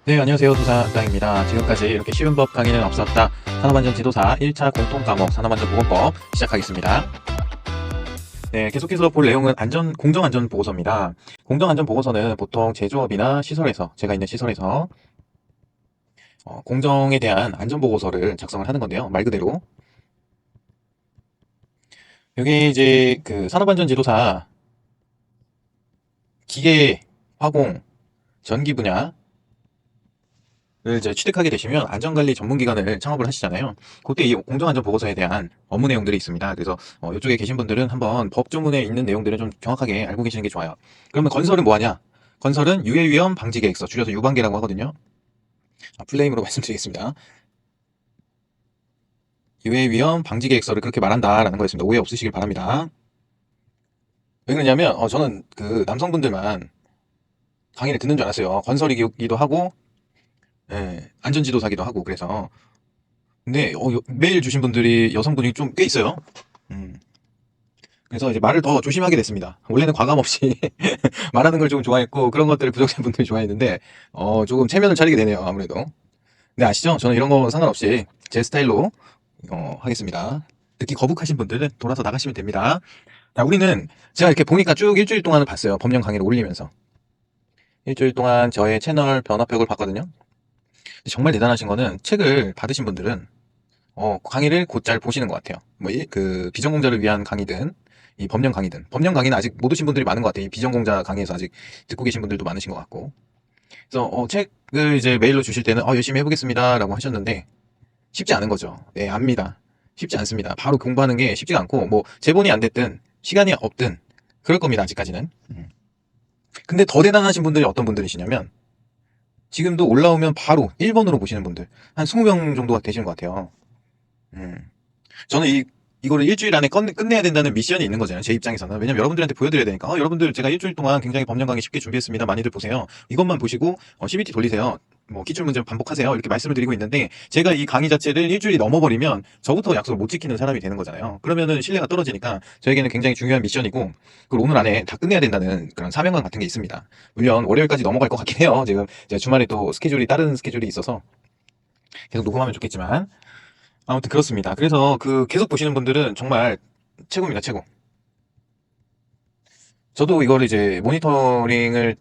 네, 안녕하세요. 도사당입니다. 지금까지 이렇게 쉬운 법 강의는 없었다. 산업안전 지도사 1차 공통 과목 산업안전보건법 시작하겠습니다. 네, 계속해서 볼 내용은 공정안전보고서입니다. 공정안전보고서는 보통 제조업이나 시설에서, 제가 있는 시설에서 공정에 대한 안전보고서를 작성을 하는 건데요. 말 그대로. 여기 이제 그 산업안전지도사 기계, 화공, 전기 분야 를 이제 취득하게 되시면 안전관리 전문기관을 창업을 하시잖아요. 그때 이 공정안전보고서에 대한 업무 내용들이 있습니다. 그래서 이쪽에 계신 분들은 한번 법조문에 있는 내용들을 좀 정확하게 알고 계시는 게 좋아요. 그러면 건설은 뭐 하냐? 건설은 유해위험 방지계획서, 줄여서 유방계라고 하거든요. 풀네임으로 말씀드리겠습니다. 유해위험 방지계획서를 그렇게 말한다라는 거였습니다. 오해 없으시길 바랍니다. 왜 그러냐면 저는 그 남성분들만 강의를 듣는 줄 알았어요. 건설이기도 하고 안전지도사기도 하고 그래서 근데 메일 주신 분들이 여성분이 좀 꽤 있어요. 음. 그래서 이제 말을 더 조심하게 됐습니다. 원래는 과감 없이 말하는 걸 조금 좋아했고 그런 것들을 부족자분들이 좋아했는데 조금 체면을 차리게 되네요. 아무래도. 근데 아시죠? 저는 이런 거 상관없이 제 스타일로 하겠습니다. 듣기 거북하신 분들은 돌아서 나가시면 됩니다. 자, 우리는 제가 이렇게 보니까 쭉 일주일 동안을 봤어요. 법령 강의를 올리면서. 일주일 동안 저의 채널 변화벽을 봤거든요. 정말 대단하신 거는 책을 받으신 분들은 강의를 곧잘 보시는 것 같아요. 그 비전공자를 위한 강의든 이 법령 강의든 법령 강의는 아직 못 오신 분들이 많은 것 같아요. 이 비전공자 강의에서 아직 듣고 계신 분들도 많으신 것 같고. 그래서 책을 이제 메일로 주실 때는 열심히 해보겠습니다라고 하셨는데 쉽지 않은 거죠. 네, 압니다. 쉽지 않습니다. 바로 공부하는 게 쉽지가 않고 뭐 제본이 안 됐든 시간이 없든 그럴 겁니다. 아직까지는. 근데 더 대단하신 분들이 어떤 분들이시냐면 지금도 올라오면 바로 1번으로 보시는 분들 한 20명 정도가 되시는 것 같아요. 음. 저는 이거를 일주일 안에 끝내야 된다는 미션이 있는 거잖아요. 제 입장에서는. 왜냐면 여러분들한테 보여드려야 되니까. 여러분들 제가 일주일 동안 굉장히 법령 강의 쉽게 준비했습니다. 많이들 보세요. 이것만 보시고 CBT 돌리세요. 뭐 기출문제 반복하세요. 이렇게 말씀을 드리고 있는데 제가 이 강의 자체를 일주일이 넘어버리면 저부터 약속을 못 지키는 사람이 되는 거잖아요. 그러면은 신뢰가 떨어지니까 저에게는 굉장히 중요한 미션이고 그걸 오늘 안에 다 끝내야 된다는 그런 사명감 같은 게 있습니다. 물론 월요일까지 넘어갈 것 같긴 해요. 지금 제가 주말에 또 다른 스케줄이 있어서 계속 녹음하면 좋겠지만 아무튼 그렇습니다. 그래서 계속 보시는 분들은 정말 최고입니다, 최고. 저도 이거를 이제 모니터링을,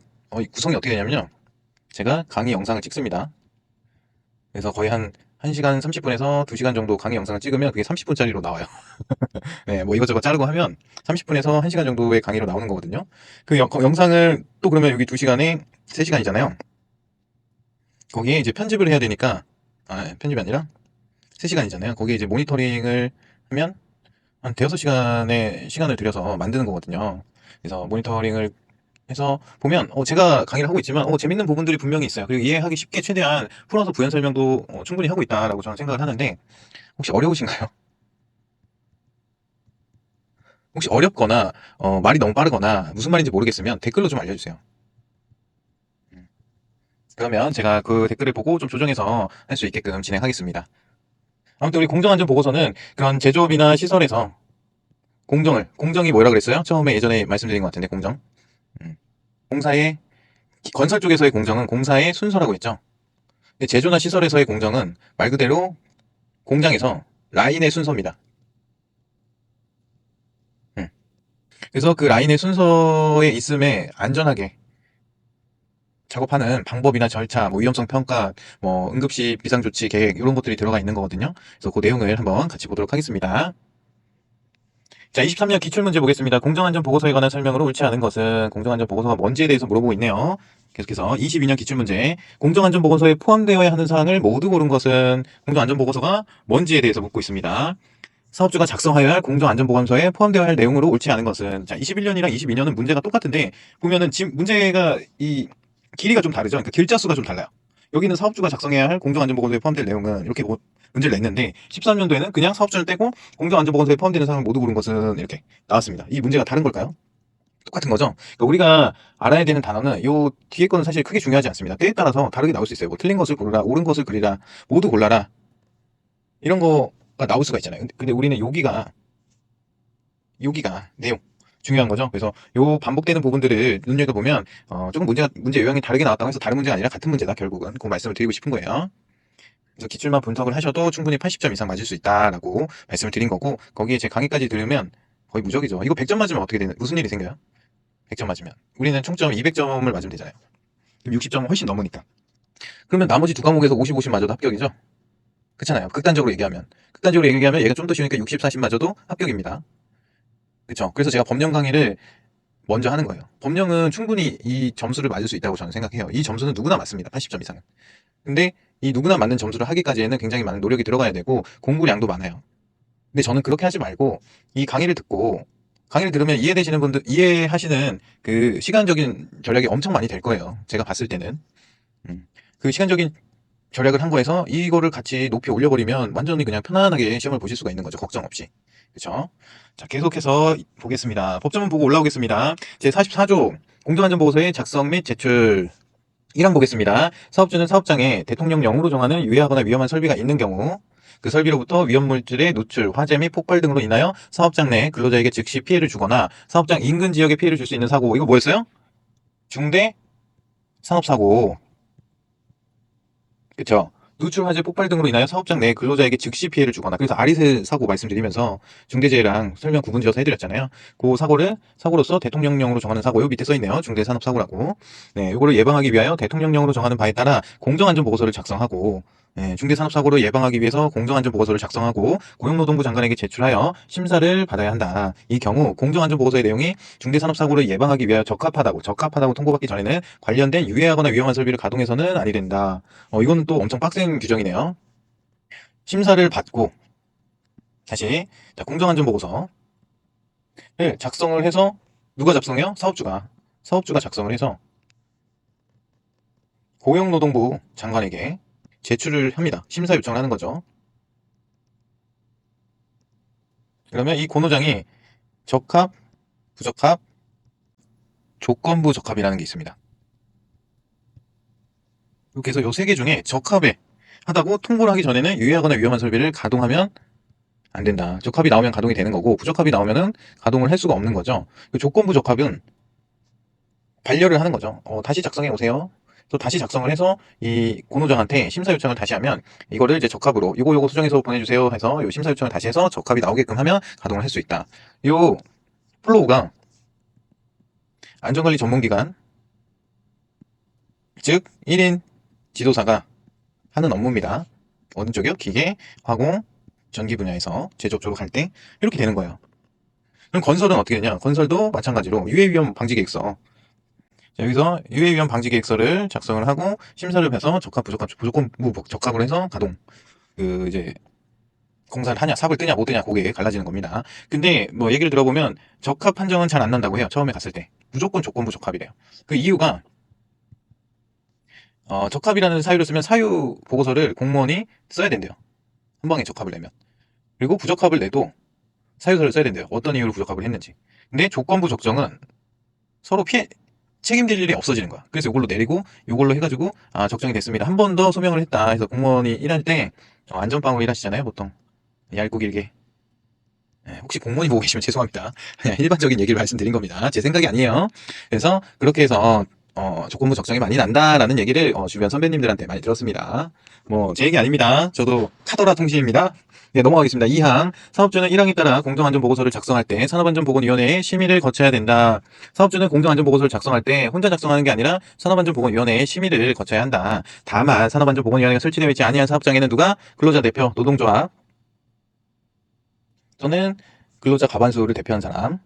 구성이 어떻게 되냐면요. 제가 강의 영상을 찍습니다. 그래서 거의 한 1시간 30분에서 2시간 정도 강의 영상을 찍으면 그게 30분짜리로 나와요. 네, 뭐 이것저것 자르고 하면 30분에서 1시간 정도의 강의로 나오는 거거든요. 영상을 또 그러면 여기 2시간에 3시간이잖아요. 거기에 이제 편집을 해야 되니까, 편집이 아니라 3시간이잖아요. 거기에 이제 모니터링을 하면 한 대여섯 시간의 시간을 들여서 만드는 거거든요. 그래서 모니터링을 해서 보면 제가 강의를 하고 있지만 재밌는 부분들이 분명히 있어요. 그리고 이해하기 쉽게 최대한 풀어서 부연 설명도 충분히 하고 있다라고 저는 생각을 하는데 혹시 어려우신가요? 혹시 어렵거나 말이 너무 빠르거나 무슨 말인지 모르겠으면 댓글로 좀 알려주세요. 음. 그러면 제가 그 댓글을 보고 좀 조정해서 할 수 있게끔 진행하겠습니다. 아무튼 우리 공정안전 보고서는 그런 제조업이나 시설에서 공정이 뭐라 그랬어요? 처음에 예전에 말씀드린 것 같은데 공정. 음. 공사의 건설 쪽에서의 공정은 공사의 순서라고 했죠. 근데 제조나 시설에서의 공정은 말 그대로 공장에서 라인의 순서입니다. 음. 그래서 그 라인의 순서에 있음에 안전하게 작업하는 방법이나 절차, 뭐 위험성 평가, 뭐 응급시 비상조치 계획 이런 것들이 들어가 있는 거거든요. 그래서 그 내용을 한번 같이 보도록 하겠습니다. 자, 23년 기출문제 보겠습니다. 공정안전보고서에 관한 설명으로 옳지 않은 것은 공정안전보고서가 뭔지에 대해서 물어보고 있네요. 계속해서 22년 기출문제 공정안전보고서에 포함되어야 하는 사항을 모두 고른 것은 공정안전보고서가 뭔지에 대해서 묻고 있습니다. 사업주가 작성하여야 할 공정안전보감서에 포함되어야 할 내용으로 옳지 않은 것은 자 21년이랑 22년은 문제가 똑같은데 보면은 지금 문제가 이 길이가 좀 다르죠. 그러니까 글자 수가 좀 달라요. 여기는 사업주가 작성해야 할 공정안전보건소에 포함될 내용은 이렇게 문제를 냈는데 13년도에는 그냥 사업주를 떼고 공정안전보건소에 포함되는 사항을 모두 고른 것은 이렇게 나왔습니다. 이 문제가 다른 걸까요? 똑같은 거죠. 그러니까 우리가 알아야 되는 단어는 요 뒤에 거는 사실 크게 중요하지 않습니다. 때에 따라서 다르게 나올 수 있어요. 뭐 틀린 것을 고르라, 옳은 것을 그리라, 모두 골라라 이런 거가 나올 수가 있잖아요. 근데 우리는 여기가 내용 중요한 거죠. 그래서 요 반복되는 부분들을 눈여겨보면 조금 문제 요형이 다르게 나왔다고 해서 다른 문제가 아니라 같은 문제다 결국은. 그 말씀을 드리고 싶은 거예요. 그래서 기출만 분석을 하셔도 충분히 80점 이상 맞을 수 있다라고 말씀을 드린 거고, 거기에 제 강의까지 들으면 거의 무적이죠. 이거 100점 맞으면 어떻게 되는, 무슨 일이 생겨요? 100점 맞으면. 우리는 총점 200점을 맞으면 되잖아요. 그럼 60점은 훨씬 넘으니까. 그러면 나머지 두 과목에서 50, 50 맞아도 합격이죠? 그렇잖아요. 극단적으로 얘기하면. 극단적으로 얘기하면 얘가 좀 더 쉬우니까 60, 40 맞아도 합격입니다. 그렇죠? 그래서 제가 법령 강의를 먼저 하는 거예요. 법령은 충분히 이 점수를 맞을 수 있다고 저는 생각해요. 이 점수는 누구나 맞습니다. 80점 이상은. 근데 이 누구나 맞는 점수를 하기까지에는 굉장히 많은 노력이 들어가야 되고 공부량도 많아요. 근데 저는 그렇게 하지 말고 이 강의를 듣고, 강의를 들으면 이해되시는 분들, 이해하시는 그 시간적인 절약이 엄청 많이 될 거예요. 제가 봤을 때는. 그 시간적인 절약을 한 거에서 이거를 같이 높이 올려버리면 완전히 그냥 편안하게 시험을 보실 수가 있는 거죠. 걱정 없이. 그렇죠? 자, 계속해서 보겠습니다. 법조문 보고 올라오겠습니다. 제44조 공정안전보고서의 작성 및 제출. 1항 보겠습니다. 사업주는 사업장에 대통령령으로 정하는 유해하거나 위험한 설비가 있는 경우 그 설비로부터 위험물질의 노출, 화재 및 폭발 등으로 인하여 사업장 내 근로자에게 즉시 피해를 주거나 사업장 인근 지역에 피해를 줄 수 있는 사고. 이거 뭐였어요? 중대 산업사고. 그쵸? 누출, 화재, 폭발 등으로 인하여 사업장 내 근로자에게 즉시 피해를 주거나, 그래서 아리세 사고 말씀드리면서 중대재해랑 설명 구분지어서 해드렸잖아요. 그 사고로서 대통령령으로 정하는 사고요. 밑에 써있네요. 중대산업사고라고. 네, 이거를 예방하기 위하여 대통령령으로 정하는 바에 따라 공정안전보고서를 작성하고, 네, 중대산업사고를 예방하기 위해서 공정안전보고서를 작성하고 고용노동부 장관에게 제출하여 심사를 받아야 한다. 이 경우 공정안전보고서의 내용이 중대산업사고를 예방하기 위하여 적합하다고 통보받기 전에는 관련된 유해하거나 위험한 설비를 가동해서는 아니 된다. 이거는 또 엄청 빡센 규정이네요. 심사를 받고 다시 공정안전보고서를 작성을 해서, 누가 작성해요? 사업주가 작성을 해서 고용노동부 장관에게 제출을 합니다. 심사 요청을 하는 거죠. 그러면 이 고노장이 적합, 부적합, 조건부 적합이라는 게 있습니다. 그래서 요 세 개 중에 적합에 하다고 통보를 하기 전에는 유해하거나 위험한 설비를 가동하면 안 된다. 적합이 나오면 가동이 되는 거고, 부적합이 나오면은 가동을 할 수가 없는 거죠. 그 조건부 적합은 반려를 하는 거죠. 다시 작성해 오세요. 또 다시 작성을 해서 이 고노장한테 심사 요청을 다시 하면, 이거를 이제 적합으로 요거 수정해서 보내주세요 해서 요 심사 요청을 다시 해서 적합이 나오게끔 하면 가동을 할 수 있다. 요 플로우가 안전관리 전문기관, 즉 1인 지도사가 하는 업무입니다. 어느 쪽이요? 기계, 화공, 전기 분야에서 제조 쪽으로 갈 때 이렇게 되는 거예요. 그럼 건설은 어떻게 되냐? 건설도 마찬가지로 유해위험 방지계획서. 자, 여기서 유해위험 방지계획서를 작성을 하고 심사를 해서 적합, 부적합, 조건부 적합을 해서 가동. 이제 공사를 하냐, 삽을 뜨냐, 못 뜨냐, 그게 갈라지는 겁니다. 근데 뭐 얘기를 들어보면 적합 판정은 잘 안 난다고 해요. 처음에 갔을 때. 무조건 조건부 적합이래요. 그 이유가 적합이라는 사유를 쓰면 사유 보고서를 공무원이 써야 된대요. 한 방에 적합을 내면. 그리고 부적합을 내도 사유서를 써야 된대요. 어떤 이유로 부적합을 했는지. 근데 조건부 적정은 서로 책임질 일이 없어지는 거야. 그래서 이걸로 내리고 이걸로 해가지고 적정이 됐습니다. 한 번 더 소명을 했다 해서 공무원이 일할 때 안전빵으로 일하시잖아요, 보통. 얇고 길게. 혹시 공무원이 보고 계시면 죄송합니다. 그냥 일반적인 얘기를 말씀드린 겁니다. 제 생각이 아니에요. 그래서 그렇게 해서 조건부 적정이 많이 난다라는 얘기를 주변 선배님들한테 많이 들었습니다. 뭐 제 얘기 아닙니다. 저도 카더라 통신입니다. 네, 넘어가겠습니다. 2항. 사업주는 1항에 따라 공정안전보고서를 작성할 때 산업안전보건위원회의 심의를 거쳐야 된다. 사업주는 공정안전보고서를 작성할 때 혼자 작성하는 게 아니라 산업안전보건위원회의 심의를 거쳐야 한다. 다만 산업안전보건위원회가 설치되어 있지 아니한 사업장에는 누가? 근로자 대표, 노동조합 또는 근로자 과반수를 대표한 사람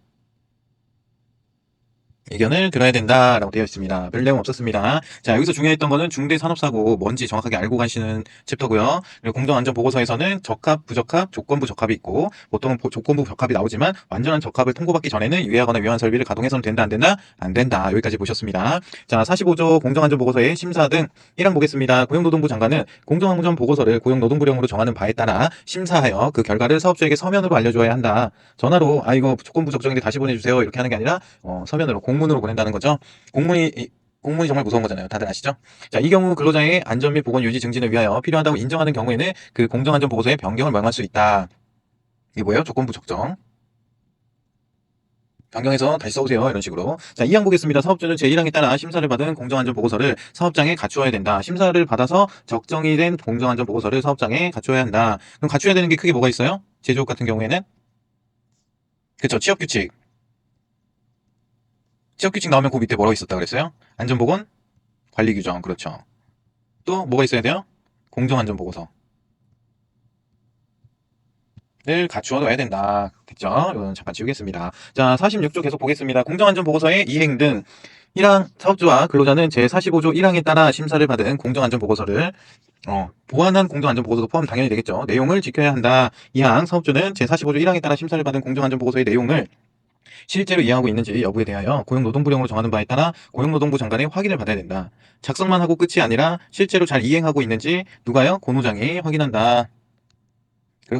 의견을 들어야 된다라고 되어 있습니다. 별 내용 없었습니다. 자, 여기서 중요했던 거는 중대산업사고 뭔지 정확하게 알고 가시는 챕터고요. 그리고 공정안전보고서에서는 적합, 부적합, 조건부 적합이 있고, 보통은 조건부 적합이 나오지만 완전한 적합을 통보받기 전에는 유해하거나 위험한 설비를 가동해서는 된다, 안 된다? 안 된다. 여기까지 보셨습니다. 자, 45조 공정안전보고서의 심사 등 1항 보겠습니다. 고용노동부 장관은 공정안전보고서를 고용노동부령으로 정하는 바에 따라 심사하여 그 결과를 사업주에게 서면으로 알려줘야 한다. 전화로 이거 조건부 적정인데 다시 보내주세요 이렇게 하는 게 아니라 서면으로, 공문으로 보낸다는 거죠. 공문이 정말 무서운 거잖아요. 다들 아시죠? 자, 이 경우 근로자의 안전 및 보건 유지 증진을 위하여 필요하다고 인정하는 경우에는 그 공정안전 보고서에 변경을 명할 수 있다. 이게 뭐예요? 조건부 적정. 변경해서 다시 써오세요. 이런 식으로. 자, 2항 보겠습니다. 사업주는 제1항에 따라 심사를 받은 공정안전보고서를 사업장에 갖추어야 된다. 심사를 받아서 적정이 된 공정안전보고서를 사업장에 갖추어야 한다. 그럼 갖춰야 되는 게 크게 뭐가 있어요? 제조업 같은 경우에는? 그쵸, 취업규칙. 취업규칙 나오면 그 밑에 뭐라고 있었다 그랬어요? 안전보건, 관리규정. 그렇죠. 또 뭐가 있어야 돼요? 공정안전보고서. 를 갖추어 둬야 된다. 됐죠? 이건 잠깐 지우겠습니다. 자, 46조 계속 보겠습니다. 공정안전보고서의 이행 등 1항 사업주와 근로자는 제45조 1항에 따라 심사를 받은 공정안전보고서를 보완한 공정안전보고서도 포함 당연히 되겠죠. 내용을 지켜야 한다. 2항 사업주는 제45조 1항에 따라 심사를 받은 공정안전보고서의 내용을 실제로 이행하고 있는지 여부에 대하여 고용노동부령으로 정하는 바에 따라 고용노동부 장관의 확인을 받아야 된다. 작성만 하고 끝이 아니라 실제로 잘 이행하고 있는지 누가요? 고노장이 확인한다.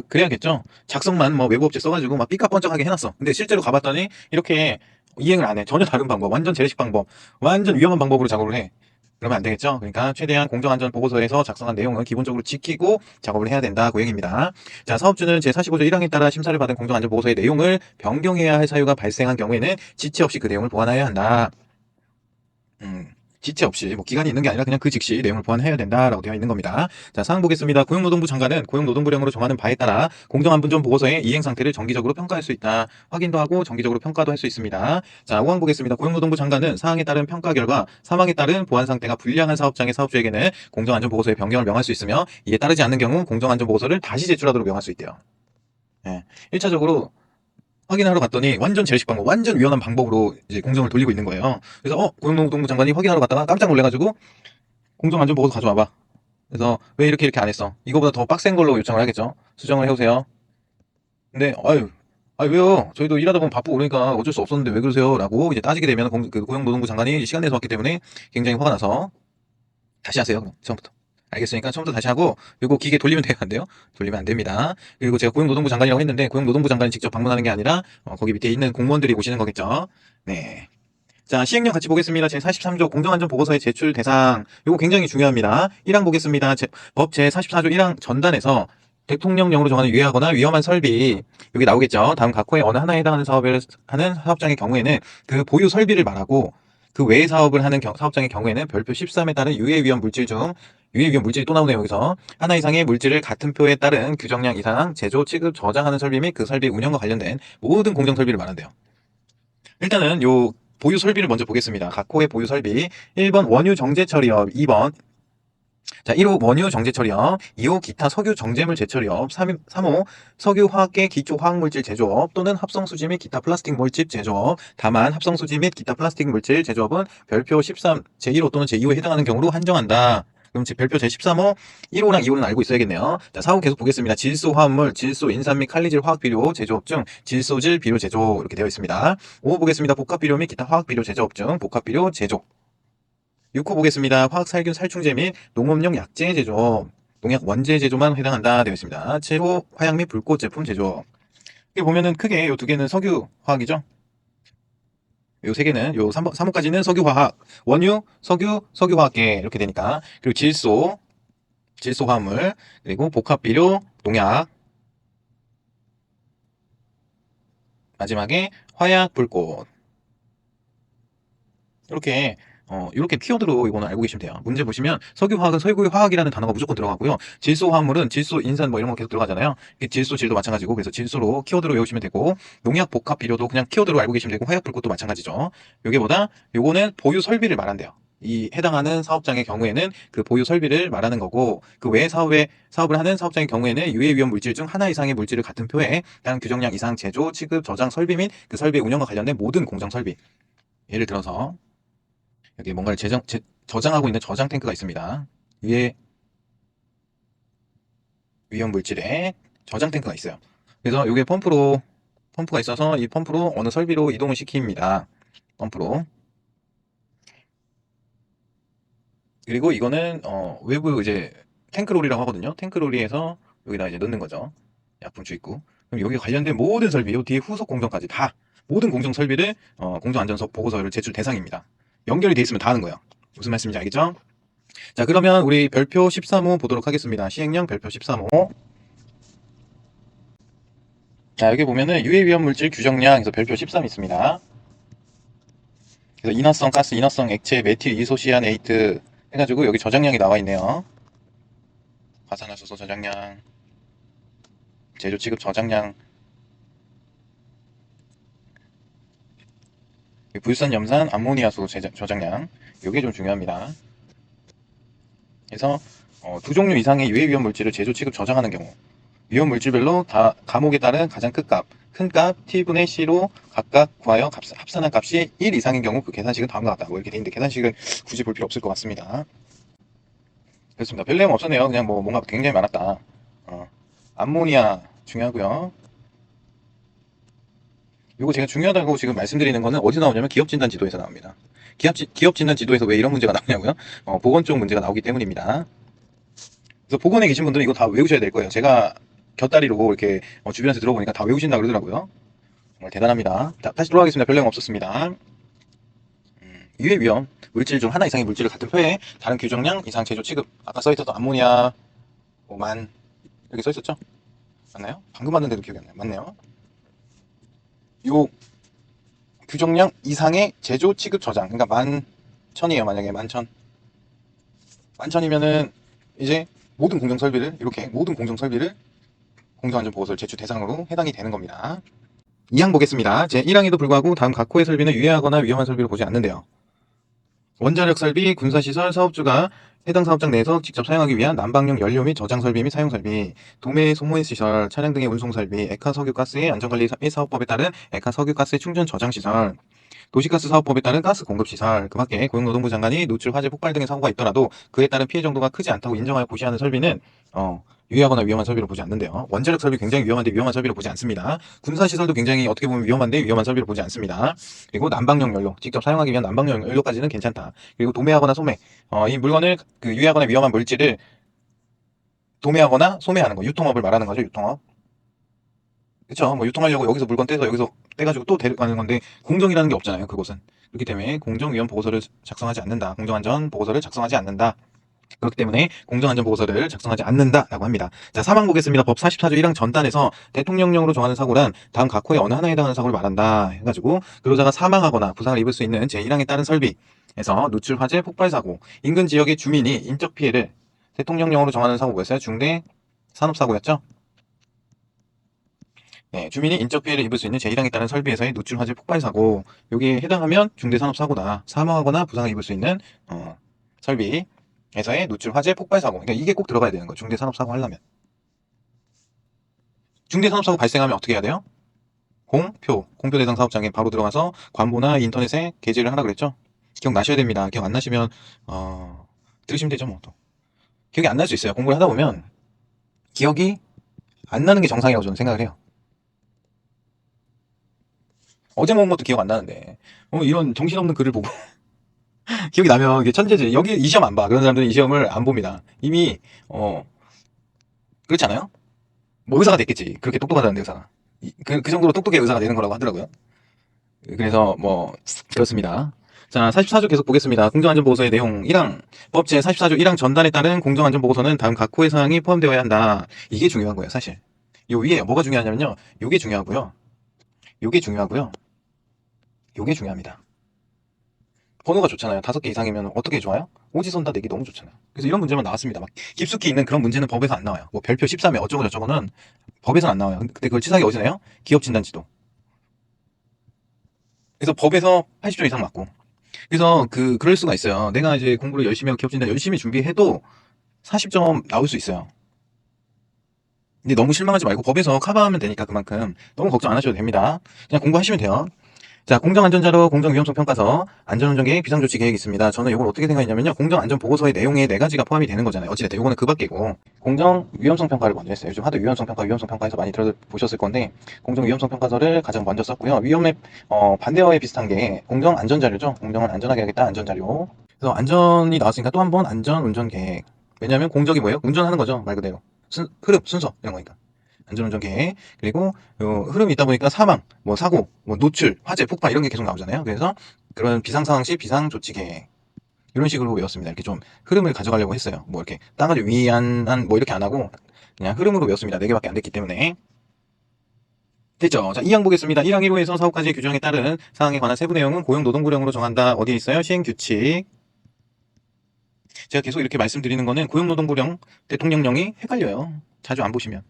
그래야겠죠. 작성만 뭐 외부업체 써가지고 막 삐까뻔쩍하게 해놨어. 근데 실제로 가봤더니 이렇게 이행을 안 해. 전혀 다른 방법, 완전 재래식 방법, 완전 위험한 방법으로 작업을 해. 그러면 안 되겠죠. 그러니까 최대한 공정안전보고서에서 작성한 내용은 기본적으로 지키고 작업을 해야 된다. 그 얘기입니다. 자, 사업주는 제45조 1항에 따라 심사를 받은 공정안전보고서의 내용을 변경해야 할 사유가 발생한 경우에는 지체 없이 그 내용을 보완해야 한다. 지체 없이 뭐 기간이 있는 게 아니라 그냥 그 즉시 내용을 보완해야 된다라고 되어 있는 겁니다. 자, 사항 보겠습니다. 고용노동부 장관은 고용노동부령으로 정하는 바에 따라 공정안전 보고서의 이행 상태를 정기적으로 평가할 수 있다. 확인도 하고 정기적으로 평가도 할 수 있습니다. 자, 5항 보겠습니다. 고용노동부 장관은 사항에 따른 평가 결과 사망에 따른 보안 상태가 불량한 사업장의 사업주에게는 공정안전 보고서의 변경을 명할 수 있으며 이에 따르지 않는 경우 공정안전 보고서를 다시 제출하도록 명할 수 있대요. 1차적으로 확인하러 갔더니 완전 재래식 방법, 완전 위험한 방법으로 이제 공정을 돌리고 있는 거예요. 그래서 고용노동부 장관이 확인하러 갔다가 깜짝 놀래가지고 공정안전보고서 가져와봐. 그래서 왜 이렇게 안 했어? 이거보다 더 빡센 걸로 요청을 하겠죠. 수정을 해오세요. 근데 왜요? 저희도 일하다 보면 바쁘고 그러니까 어쩔 수 없었는데 왜 그러세요? 라고 이제 따지게 되면 고용노동부 장관이 시간 내서 왔기 때문에 굉장히 화가 나서 다시 하세요. 그럼 처음부터. 알겠으니까 처음부터 다시 하고 요거 기계 돌리면 돼요? 안 돼요? 돌리면 안 됩니다. 그리고 제가 고용노동부 장관이라고 했는데 고용노동부 장관이 직접 방문하는 게 아니라 거기 밑에 있는 공무원들이 오시는 거겠죠. 네. 자, 시행령 같이 보겠습니다. 제43조 공정안전보고서의 제출 대상. 요거 굉장히 중요합니다. 1항 보겠습니다. 법 제44조 1항 전단에서 대통령령으로 정하는 유해하거나 위험한 설비 여기 나오겠죠. 다음 각 호의 어느 하나에 해당하는 사업을 하는 사업장의 경우에는 그 보유 설비를 말하고 그 외의 사업을 하는 사업장의 경우에는 별표 13에 따른 유해 위험 물질 중 유해 위험 물질이 또 나오네요. 여기서 하나 이상의 물질을 같은 표에 따른 규정량 이상 제조, 취급, 저장하는 설비 및 그 설비 운영과 관련된 모든 공정 설비를 말한대요. 일단은 요 보유 설비를 먼저 보겠습니다. 각 호의 보유 설비. 1번 원유 정제 처리업, 2번 1호 원유 정제 처리업, 2호 기타 석유 정제물 제처리업, 3호 석유 화학계 기초 화학물질 제조업 또는 합성수지 및 기타 플라스틱 물질 제조업. 다만 합성수지 및 기타 플라스틱 물질 제조업은 별표 13 제1호 또는 제2호에 해당하는 경우로 한정한다. 그럼 별표 제13호 1호랑 2호는 알고 있어야겠네요. 자, 4호 계속 보겠습니다. 질소 화합물, 질소 인산 및 칼리질 화학 비료 제조업 중 질소질 비료 제조 이렇게 되어 있습니다. 5호 보겠습니다. 복합 비료 및 기타 화학 비료 제조업 중 복합 비료 제조. 6호 보겠습니다. 화학살균 살충제 및 농업용 약재 제조, 농약 원재 제조만 해당한다 되어 있습니다. 7호 화약 및 불꽃 제품 제조. 이게 보면은 크게 요 두 개는 석유 화학이죠. 요 세 개는 요 3호까지는 석유 화학, 원유, 석유, 석유 화학계 이렇게 되니까. 그리고 질소, 질소 화합물, 그리고 복합 비료, 농약. 마지막에 화약, 불꽃. 이렇게 키워드로 이거는 알고 계시면 돼요. 문제 보시면 석유화학은 석유화학이라는 단어가 무조건 들어가고요. 질소화합물은 질소, 인산 뭐 이런 거 계속 들어가잖아요. 질소, 질도 마찬가지고 그래서 질소로 키워드로 외우시면 되고 농약, 복합, 비료도 그냥 키워드로 알고 계시면 되고 화약, 불꽃도 마찬가지죠. 요거는 보유 설비를 말한대요. 이 해당하는 사업장의 경우에는 그 보유 설비를 말하는 거고 그 외 사업을 하는 사업장의 경우에는 유해 위험 물질 중 하나 이상의 물질을 같은 표에 따른 규정량 이상 제조, 취급, 저장 설비 및 그 설비의 운영과 관련된 모든 공정 설비. 예를 들어서 여기 뭔가를 저장하고 있는 저장 탱크가 있습니다. 위에 위험 물질에 저장 탱크가 있어요. 그래서 이게 펌프가 있어서 이 펌프로 어느 설비로 이동을 시킵니다. 펌프로. 그리고 이거는 외부 이제 탱크롤이라고 하거든요. 탱크롤리에서 여기다 이제 넣는 거죠. 약품 주입구. 그럼 여기 관련된 모든 설비, 요 뒤에 후속 공정까지 다 모든 공정 설비를 공정안전서 보고서를 제출 대상입니다. 연결이 돼 있으면 다 하는 거예요. 무슨 말씀인지 알겠죠? 자, 그러면 우리 별표 13호 보도록 하겠습니다. 시행령 별표 13호. 자, 여기 보면은 유해 위험 물질 규정량에서 별표 13 있습니다. 그래서 인화성 가스, 인화성 액체, 메틸 이소시아네이트 해가지고 여기 저장량이 나와 있네요. 과산화수소 저장량, 제조 취급 저장량, 불산 염산 암모니아수 저장량, 요게 좀 중요합니다. 그래서 두 종류 이상의 유해 위험 물질을 제조 취급 저장하는 경우 위험 물질별로 다 감옥에 따른 가장 큰 값 T분의 C로 각각 구하여 합산한 값이 1 이상인 경우 그 계산식은 다음과 같다. 뭐 이렇게 돼 있는데 계산식을 굳이 볼 필요 없을 것 같습니다. 그렇습니다. 별 내용 없었네요. 그냥 뭐 뭔가 굉장히 많았다. 암모니아 중요하고요. 이거 제가 중요하다고 지금 말씀드리는 거는 어디서 나오냐면 기업진단 지도에서 나옵니다. 기업진단 지도에서 왜 이런 문제가 나오냐고요? 보건 쪽 문제가 나오기 때문입니다. 그래서 보건에 계신 분들은 이거 다 외우셔야 될 거예요. 제가 곁다리로 이렇게 주변에서 들어보니까 다 외우신다 그러더라고요. 정말 대단합니다. 자, 다시 돌아가겠습니다. 별 내용 없었습니다. 유해 위험 물질 중 하나 이상의 물질을 같은 표에 다른 규정량 이상 제조 취급. 아까 써있었던 암모니아 만 여기 써있었죠? 맞나요? 방금 봤는데도 기억이 안 나요. 맞네요. 요 규정량 이상의 제조 취급 저장. 그러니까 10,000이에요. 만약에 10,000. 10,000이면은 이제 모든 공정 설비를 이렇게 모든 공정 설비를 공정안전보고서를 제출 대상으로 해당이 되는 겁니다. 2항 보겠습니다. 제1항에도 불구하고 다음 각 호의 설비는 유해하거나 위험한 설비로 보지 않는데요. 원자력 설비, 군사시설, 사업주가 해당 사업장 내에서 직접 사용하기 위한 난방용 연료 및 저장 설비 및 사용 설비, 도매 소모 시설, 차량 등의 운송 설비, 액화 석유가스의 안전관리 및 사업법에 따른 액화 석유가스의 충전 저장 시설, 도시가스 사업법에 따른 가스 공급 시설, 그 밖에 고용노동부 장관이 노출, 화재, 폭발 등의 사고가 있더라도 그에 따른 피해 정도가 크지 않다고 인정하여 고시하는 설비는 유해하거나 위험한 설비로 보지 않는데요. 원자력 설비 굉장히 위험한데 위험한 설비로 보지 않습니다. 군사시설도 굉장히 어떻게 보면 위험한데 위험한 설비로 보지 않습니다. 그리고 난방용 연료, 직접 사용하기 위한 난방용 연료까지는 괜찮다. 그리고 도매하거나 소매, 이 물건을 그 유해하거나 위험한 물질을 도매하거나 소매하는 거, 유통업을 말하는 거죠, 유통업. 그쵸? 뭐 유통하려고 여기서 물건 떼서 여기서 떼가지고 또 데려가는 건데 공정이라는 게 없잖아요, 그곳은. 그렇기 때문에 공정위험 보고서를 작성하지 않는다. 공정안전 보고서를 작성하지 않는다. 그렇기 때문에 공정안전보고서를 작성하지 않는다라고 합니다. 자, 4항 보겠습니다. 법 44조 1항 전단에서 대통령령으로 정하는 사고란 다음 각 호의 어느 하나에 해당하는 사고를 말한다 해가지고 근로자가 사망하거나 부상을 입을 수 있는 제1항에 따른 설비에서 누출, 화재, 폭발 사고, 인근 지역의 주민이 인적 피해를 대통령령으로 정하는 사고 뭐였어요? 중대 산업사고였죠? 네, 주민이 인적 피해를 입을 수 있는 제1항에 따른 설비에서의 누출, 화재, 폭발 사고 여기에 해당하면 중대 산업사고다. 사망하거나 부상을 입을 수 있는 설비에서의 누출, 화재, 폭발 사고. 그러니까 이게 꼭 들어가야 되는 거예요. 중대 산업사고 하려면. 중대 산업사고 발생하면 어떻게 해야 돼요? 공표 대상 사업장에 바로 들어가서 관보나 인터넷에 게재를 하라 그랬죠? 기억나셔야 됩니다. 기억 안 나시면 들으시면 되죠, 뭐 또. 기억이 안 날 수 있어요. 공부를 하다 보면 기억이 안 나는 게 정상이라고 저는 생각을 해요. 어제 먹은 것도 기억 안 나는데 이런 정신없는 글을 보고 기억이 나면 이게 천재지. 여기 이 시험 안 봐. 그런 사람들은 이 시험을 안 봅니다. 이미 그렇지 않아요? 뭐 의사가 됐겠지. 그렇게 똑똑하다는데 의사가. 그 정도로 똑똑해 의사가 되는 거라고 하더라고요. 그래서 뭐 그렇습니다. 자, 44조 계속 보겠습니다. 공정안전보고서의 내용 1항 법 제44조 1항 전단에 따른 공정안전보고서는 다음 각 호의 사항이 포함되어야 한다. 이게 중요한 거예요, 사실. 요 위에 뭐가 중요하냐면요. 요게 중요하고요. 요게 중요하고요. 요게 중요합니다. 번호가 좋잖아요. 5개 이상이면 어떻게 좋아요? 오지선다 내기 너무 좋잖아요. 그래서 이런 문제만 나왔습니다. 막 깊숙이 있는 그런 문제는 법에서 안 나와요. 뭐 별표 13에 어쩌고 저쩌고는 법에서 안 나와요. 근데 그걸 치사하게 어디서 내요? 기업진단지도. 그래서 법에서 80점 이상 맞고. 그래서 그럴 수가 있어요. 내가 이제 공부를 열심히 하고 기업진단 열심히 준비해도 40점 나올 수 있어요. 근데 너무 실망하지 말고 법에서 커버하면 되니까 그만큼 너무 걱정 안 하셔도 됩니다. 그냥 공부하시면 돼요. 자, 공정안전자료, 공정위험성 평가서, 안전운전 계획, 비상조치 계획이 있습니다. 저는 이걸 어떻게 생각했냐면요. 공정안전보고서의 내용에 4가지가 포함이 되는 거잖아요. 어찌됐든 이거는 그 밖이고. 공정위험성 평가를 먼저 했어요. 요즘 하도 위험성 평가, 위험성 평가해서 많이 들어보셨을 건데, 공정위험성 평가서를 가장 먼저 썼고요. 위험에, 반대어에 비슷한 게 공정안전자료죠. 공정을 안전하게 하겠다, 안전자료. 그래서 안전이 나왔으니까 또 한 번 안전운전 계획. 왜냐하면 공정이 뭐예요? 운전하는 거죠. 말 그대로. 흐름, 순서, 이런 거니까. 안전운전 계획, 그리고 흐름이 있다 보니까 사망, 뭐 사고, 뭐 노출, 화재, 폭발 이런 게 계속 나오잖아요. 그래서 그런 비상상황 시 비상조치 계획 이런 식으로 외웠습니다. 이렇게 좀 흐름을 가져가려고 했어요. 뭐 이렇게 땅을 위한 뭐 이렇게 안 하고 그냥 흐름으로 외웠습니다. 4개밖에 안 됐기 때문에. 됐죠? 자, 2항 보겠습니다. 1항 1호에서 사업까지의 규정에 따른 사항에 관한 세부 내용은 고용노동부령으로 정한다. 어디에 있어요? 시행규칙. 제가 계속 이렇게 말씀드리는 거는 고용노동부령, 대통령령이 헷갈려요. 자주 안 보시면.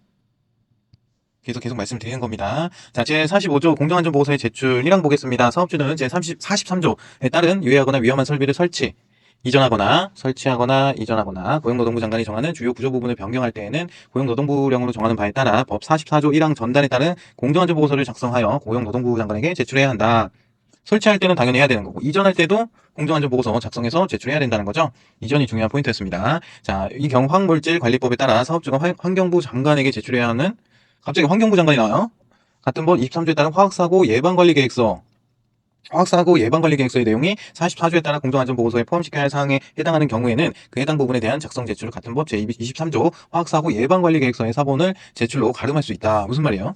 계속 말씀드리는 겁니다. 자, 제45조 공정안전보고서의 제출 1항 보겠습니다. 사업주는 제43조에 따른 유해하거나 위험한 설비를 설치하거나 이전하거나 고용노동부 장관이 정하는 주요 구조 부분을 변경할 때에는 고용노동부령으로 정하는 바에 따라 법 44조 1항 전단에 따른 공정안전보고서를 작성하여 고용노동부 장관에게 제출해야 한다. 설치할 때는 당연히 해야 되는 거고, 이전할 때도 공정안전보고서 작성해서 제출해야 된다는 거죠. 이전이 중요한 포인트였습니다. 자, 이 경우 화학물질관리법에 따라 사업주가 환경부 장관에게 제출해야 하는, 갑자기 환경부 장관이 나와요. 같은 법 23조에 따른 화학사고 예방관리계획서의 내용이 44조에 따라 공정안전보고서에 포함시켜야 할 사항에 해당하는 경우에는 그 해당 부분에 대한 작성 제출을 같은 법 제23조 화학사고 예방관리계획서의 사본을 제출로 가름할 수 있다. 무슨 말이에요?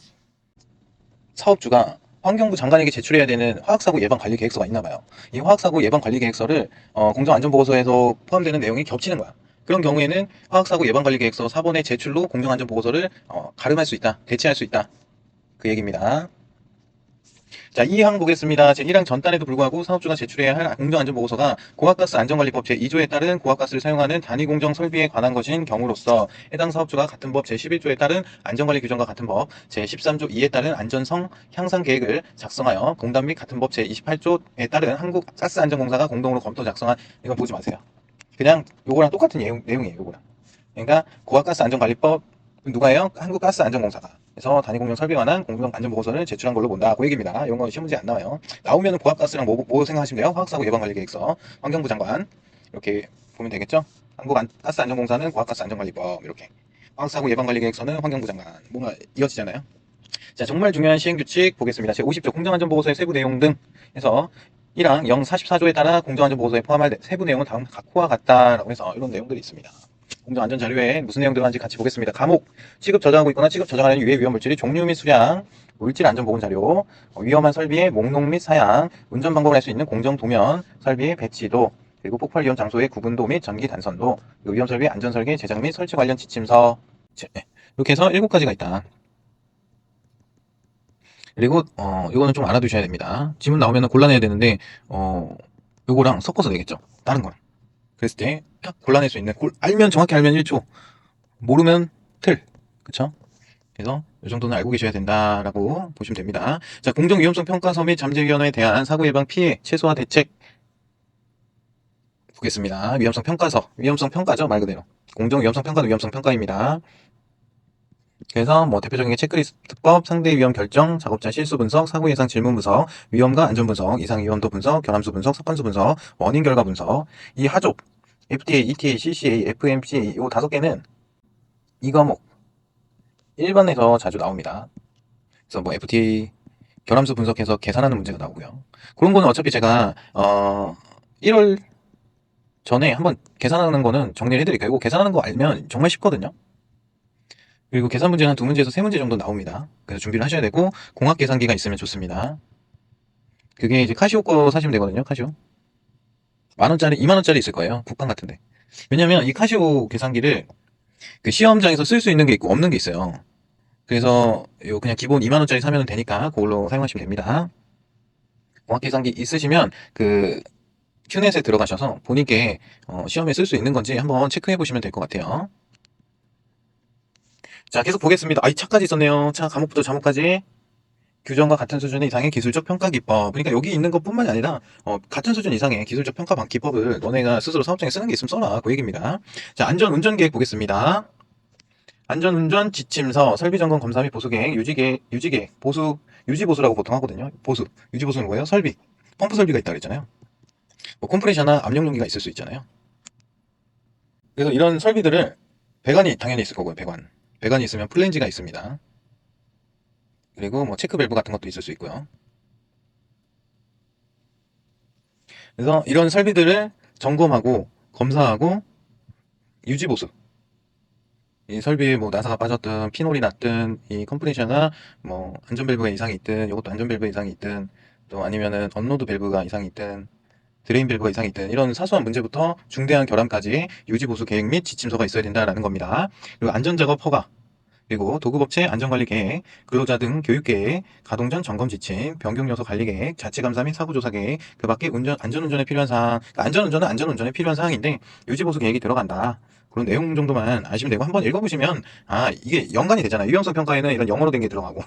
사업주가 환경부 장관에게 제출해야 되는 화학사고 예방관리계획서가 있나 봐요. 이 화학사고 예방관리계획서를 공정안전보고서에서 포함되는 내용이 겹치는 거야. 그런 경우에는 화학사고 예방관리계획서 사본의 제출로 공정안전보고서를 가름할 수 있다. 대체할 수 있다. 그 얘기입니다. 자, 2항 보겠습니다. 제1항 전단에도 불구하고 사업주가 제출해야 할 공정안전보고서가 고압가스 안전관리법 제2조에 따른 고압가스를 사용하는 단위공정 설비에 관한 것인 경우로서 해당 사업주가 같은 법 제11조에 따른 안전관리 규정과 같은 법 제13조 2에 따른 안전성 향상 계획을 작성하여 공단 및 같은 법 제28조에 따른 한국가스안전공사가 공동으로 검토 작성한, 이건 보지 마세요. 그냥 요거랑 똑같은 내용이에요. 요거랑. 그러니까 고압가스 안전관리법 누가 해요? 한국가스안전공사가. 그래서 단위공정 설비에 관한 공정안전보고서를 제출한 걸로 본다. 그 얘기입니다. 이런 건 시험 문제 안 나와요. 나오면 고압가스랑 뭐 생각하시면 돼요? 화학사고 예방관리계획서, 환경부 장관 이렇게 보면 되겠죠? 한국가스안전공사는 고압가스안전관리법, 이렇게 화학사고 예방관리계획서는 환경부 장관. 뭔가 이어지잖아요. 자, 정말 중요한 시행규칙 보겠습니다. 제50조 공정안전보고서의 세부 내용 등 해서 1항 044조에 따라 공정안전보고서에 포함할 세부 내용은 다음 각호와 같다라고 해서 이런 내용들이 있습니다. 공정안전자료에 무슨 내용 들어가는지 같이 보겠습니다. 과목, 취급 저장하고 있거나 취급 저장하는 유해 위험 물질의 종류 및 수량, 물질 안전보건 자료, 위험한 설비의 목록 및 사양, 운전 방법을 할 수 있는 공정 도면, 설비의 배치도, 그리고 폭발 위험 장소의 구분도 및 전기 단선도, 위험 설비의 안전 설계 제작 및 설치 관련 지침서. 이렇게 해서 7가지가 있다. 그리고 이거는 좀 알아두셔야 됩니다. 지문 나오면 곤란해야 되는데 요거랑 섞어서 내겠죠. 다른 거랑. 그랬을 때 딱 골라낼 수 있는, 정확히 알면 1초, 모르면 틀. 그쵸? 그래서 이 정도는 알고 계셔야 된다라고 보시면 됩니다. 자, 공정위험성 평가서 및 잠재위원회에 대한 사고 예방 피해 최소화 대책 보겠습니다. 위험성 평가서, 위험성 평가죠, 말 그대로. 공정위험성 평가도 위험성 평가입니다. 그래서 뭐 대표적인 게 체크리스트법, 상대 위험 결정, 작업자 실수 분석, 사고 예상 질문 분석, 위험과 안전 분석, 이상 위험도 분석, 결함수 분석, 사건수 분석, 원인 결과 분석. 이 하족 FDA, ETA, CCA, FMCA 이 5개는 이 과목 1번에서 자주 나옵니다. 그래서 뭐 FDA 결함수 분석해서 계산하는 문제가 나오고요. 그런 거는 어차피 제가 1월 전에 한번 계산하는 거는 정리를 해드릴게요. 이거 계산하는 거 알면 정말 쉽거든요. 그리고 계산 문제는 한 2문제에서 3문제 정도 나옵니다. 그래서 준비를 하셔야 되고, 공학 계산기가 있으면 좋습니다. 그게 이제 카시오 거 사시면 되거든요. 카시오 10,000원짜리, 20,000원짜리 있을 거예요. 국방 같은데. 왜냐면 이 카시오 계산기를 그 시험장에서 쓸 수 있는 게 있고 없는 게 있어요. 그래서 요 그냥 기본 20,000원짜리 사면 되니까 그걸로 사용하시면 됩니다. 공학 계산기 있으시면 그 큐넷에 들어가셔서 본인께 시험에 쓸 수 있는 건지 한번 체크해 보시면 될 것 같아요. 자, 계속 보겠습니다. 이 차까지 있었네요. 차 과목부터 자목까지. 규정과 같은 수준 이상의 기술적 평가 기법. 그러니까 여기 있는 것뿐만이 아니라 같은 수준 이상의 기술적 평가 기법을 너네가 스스로 사업장에 쓰는 게 있으면 써라. 그 얘기입니다. 자, 안전운전 계획 보겠습니다. 안전운전 지침서, 설비점검 검사 및 보수계획, 유지계획, 유지보수라고 보통 하거든요. 유지보수는 뭐예요? 설비, 펌프 설비가 있다 그랬잖아요. 뭐 컴프레셔나 압력용기가 있을 수 있잖아요. 그래서 이런 설비들을, 배관이 당연히 있을 거고요. 배관이 있으면 플랜지가 있습니다. 그리고 뭐 체크 밸브 같은 것도 있을 수 있고요. 그래서 이런 설비들을 점검하고 검사하고 유지보수, 이 설비에 뭐 나사가 빠졌든 피놀이 났든 이 컴프레셔나 뭐 안전 밸브가 이상이 있든, 이것도 안전 밸브 이상이 있든, 또 아니면은 언로드 밸브가 이상이 있든, 드레인 밸브가 이상이 있든, 이런 사소한 문제부터 중대한 결함까지 유지보수 계획 및 지침서가 있어야 된다라는 겁니다. 그리고 안전작업 허가, 그리고 도급업체 안전관리계획, 근로자 등 교육계획, 가동 전 점검 지침, 변경 요소 관리계획, 자치감사 및 사고조사계획, 그 밖에 안전운전에 필요한 사항, 그러니까 안전운전은 안전운전에 필요한 사항인데 유지보수 계획이 들어간다. 그런 내용 정도만 아시면 되고 한번 읽어보시면 이게 연관이 되잖아요. 유형성 평가에는 이런 영어로 된 게 들어가고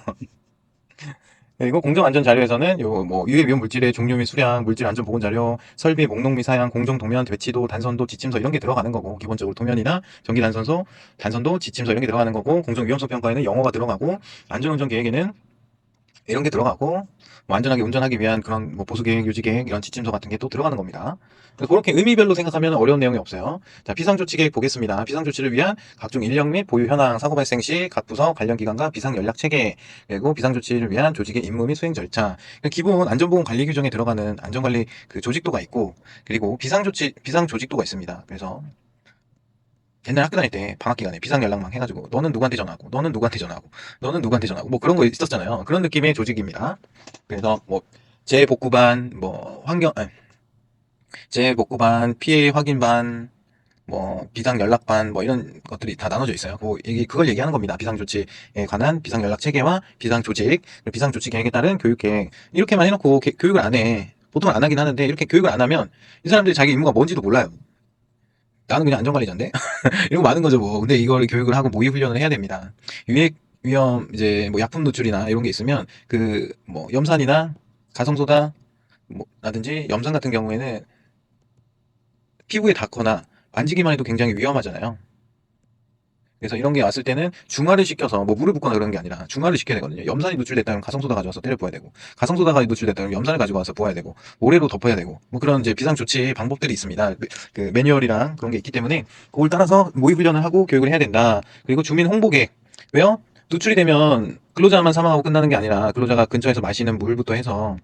그리고 공정안전 자료에서는 요 뭐 유해 위험 물질의 종류 및 수량, 물질 안전 보건 자료, 설비 목록 및 사양, 공정 도면, 배치도, 단선도, 지침서 이런 게 들어가는 거고 기본적으로 도면이나 전기 단선소, 단선도, 지침서 이런 게 들어가는 거고 공정 위험성 평가에는 영어가 들어가고 안전운전 계획에는 이런 게 들어가고 뭐 안전하게 운전하기 위한 그런 뭐 보수 계획, 유지 계획 이런 지침서 같은 게 또 들어가는 겁니다. 그래서 그렇게 의미별로 생각하면 어려운 내용이 없어요. 자, 비상조치 계획 보겠습니다. 비상조치를 위한 각종 인력 및 보유 현황, 사고 발생 시 각 부서 관련 기관과 비상 연락 체계, 그리고 비상조치를 위한 조직의 임무 및 수행 절차. 그러니까 기본 안전보건 관리 규정에 들어가는 안전관리 그 조직도가 있고, 그리고 비상조직도가 있습니다. 그래서 옛날 학교 다닐 때 방학 기간에 비상 연락망 해가지고 너는 누구한테 전화하고 너는 누구한테 전화하고 너는 누구한테 전화하고 뭐 그런 거 있었잖아요. 그런 느낌의 조직입니다. 그래서 뭐 재복구반, 뭐 재복구반, 피해 확인반, 뭐 비상 연락반 뭐 이런 것들이 다 나눠져 있어요. 그걸 얘기하는 겁니다. 비상 조치에 관한 비상 연락 체계와 비상 조직, 비상 조치 계획에 따른 교육 계획 이렇게만 해놓고 교육을 안 해. 보통은 안 하긴 하는데 이렇게 교육을 안 하면 이 사람들이 자기 임무가 뭔지도 몰라요. 나는 그냥 안전관리자인데 이런 거 많은 거죠 뭐. 근데 이걸 교육을 하고 모의 훈련을 해야 됩니다. 유해 위험 이제 뭐 약품 노출이나 이런 게 있으면 그 뭐 염산이나 가성소다 뭐 라든지 염산 같은 경우에는 피부에 닿거나 만지기만 해도 굉장히 위험하잖아요. 그래서 이런 게 왔을 때는 중화를 시켜서 뭐 물을 붓거나 그런 게 아니라 중화를 시켜야 되거든요. 염산이 노출됐다면 가성소다 가져와서 때려 부어야 되고, 가성소다가 노출됐다면 염산을 가지고 와서 부어야 되고, 모래로 덮어야 되고, 뭐 그런 이제 비상 조치 방법들이 있습니다. 그 매뉴얼이랑 그런 게 있기 때문에 그걸 따라서 모의 훈련을 하고 교육을 해야 된다. 그리고 주민 홍보계. 왜요? 노출이 되면 근로자만 사망하고 끝나는 게 아니라 근로자가 근처에서 마시는 물부터 해서